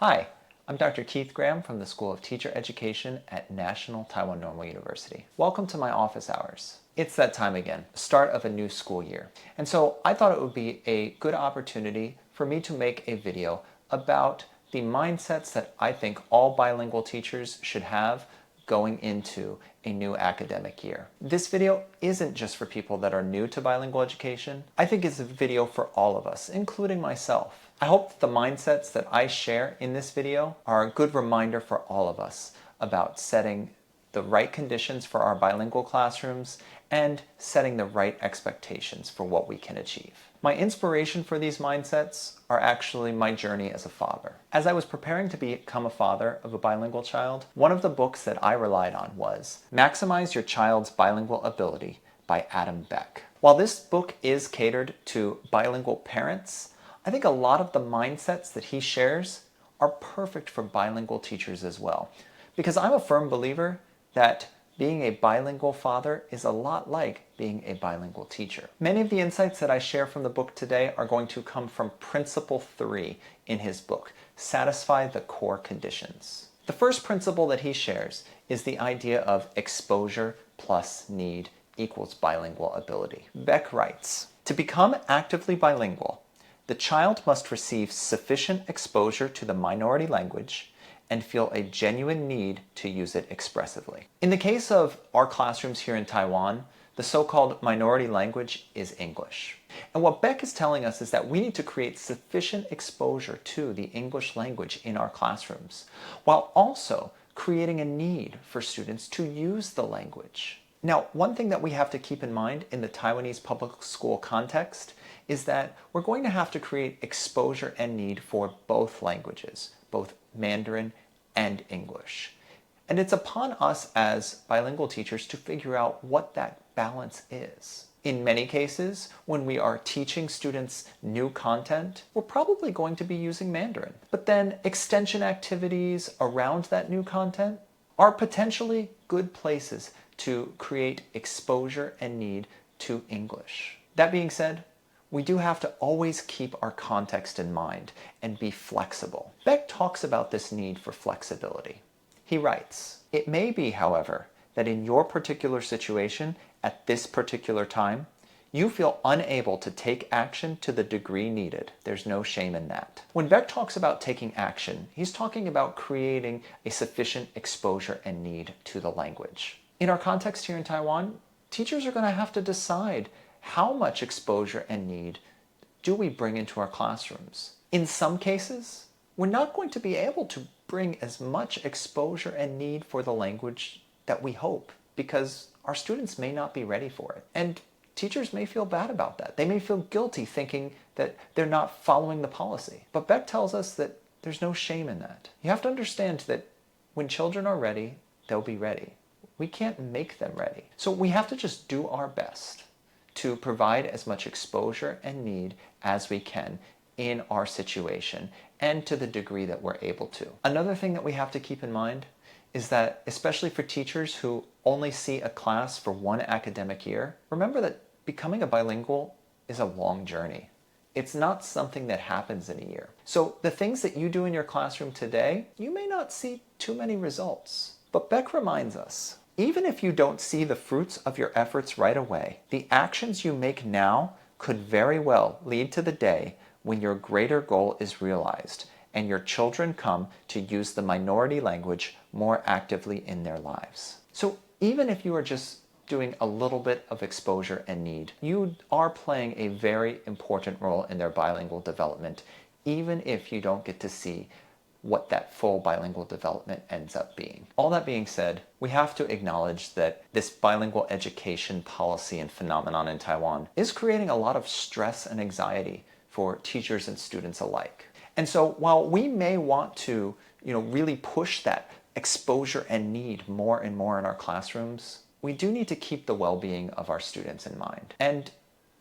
Hi, I'm Dr. Keith Graham from the School of Teacher Education at National Taiwan Normal University. Welcome to my office hours. It's that time again, start of a new school year. And so I thought it would be a good opportunity for me to make a video about the mindsets that I think all bilingual teachers should have going into a new academic year. This video isn't just for people that are new to bilingual education. I think it's a video for all of us, including myself. I hope that the mindsets that I share in this video are a good reminder for all of us about setting the right conditions for our bilingual classrooms and setting the right expectations for what we can achieve. My inspiration for these mindsets are actually my journey as a father. As I was preparing to become a father of a bilingual child, one of the books that I relied on was Maximize Your Child's Bilingual Ability by Adam Beck. While this book is catered to bilingual parents, I think a lot of the mindsets that he shares are perfect for bilingual teachers as well. Because I'm a firm believer that being a bilingual father is a lot like being a bilingual teacher. Many of the insights that I share from the book today are going to come from Principle 3 in his book, Satisfy the Core Conditions. The first principle that he shares is the idea of exposure plus need equals bilingual ability. Beck writes, "To become actively bilingual, the child must receive sufficient exposure to the minority language and feel a genuine need to use it expressively." In the case of our classrooms here in Taiwan, the so-called minority language is English. And what Beck is telling us is that we need to create sufficient exposure to the English language in our classrooms, while also creating a need for students to use the language. Now, one thing that we have to keep in mind in the Taiwanese public school context is that we're going to have to create exposure and need for both languages, both Mandarin and English. And it's upon us as bilingual teachers to figure out what that balance is. In many cases, when we are teaching students new content, we're probably going to be using Mandarin. But then extension activities around that new content are potentially good places to create exposure and need to English. That being said, we do have to always keep our context in mind and be flexible. Beck talks about this need for flexibility. He writes, "It may be, however, that in your particular situation at this particular time, you feel unable to take action to the degree needed. There's no shame in that." When Beck talks about taking action, he's talking about creating a sufficient exposure and need to the language. In our context here in Taiwan, teachers are going to have to decide how much exposure and need do we bring into our classrooms. In some cases, we're not going to be able to bring as much exposure and need for the language that we hope, because our students may not be ready for it. And teachers may feel bad about that. They may feel guilty thinking that they're not following the policy. But Beck tells us that there's no shame in that. You have to understand that when children are ready, they'll be ready. We can't make them ready. So we have to just do our best to provide as much exposure and need as we can in our situation and to the degree that we're able to. Another thing that we have to keep in mind is that, especially for teachers who only see a class for one academic year, remember that becoming a bilingual is a long journey. It's not something that happens in a year. So the things that you do in your classroom today, you may not see too many results. But Beck reminds us, even if you don't see the fruits of your efforts right away, the actions you make now could very well lead to the day when your greater goal is realized and your children come to use the minority language more actively in their lives. So even if you are just doing a little bit of exposure and need, you are playing a very important role in their bilingual development, even if you don't get to see what that full bilingual development ends up being. All that being said, we have to acknowledge that this bilingual education policy and phenomenon in Taiwan is creating a lot of stress and anxiety for teachers and students alike. And so while we may want to, really push that exposure and need more and more in our classrooms, we do need to keep the well-being of our students in mind. And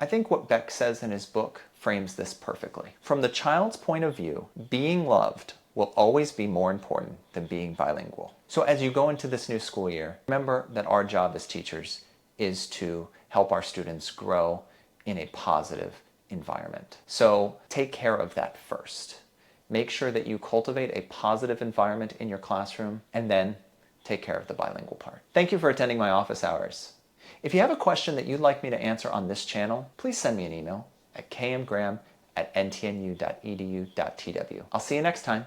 I think what Beck says in his book frames this perfectly. From the child's point of view, being loved will always be more important than being bilingual. So as you go into this new school year, remember that our job as teachers is to help our students grow in a positive environment. So take care of that first. make sure that you cultivate a positive environment in your classroom, and then take care of the bilingual part. Thank you for attending my office hours. If you have a question that you'd like me to answer on this channel, please send me an email at kmgraham@ntnu.edu.tw. I'll see you next time.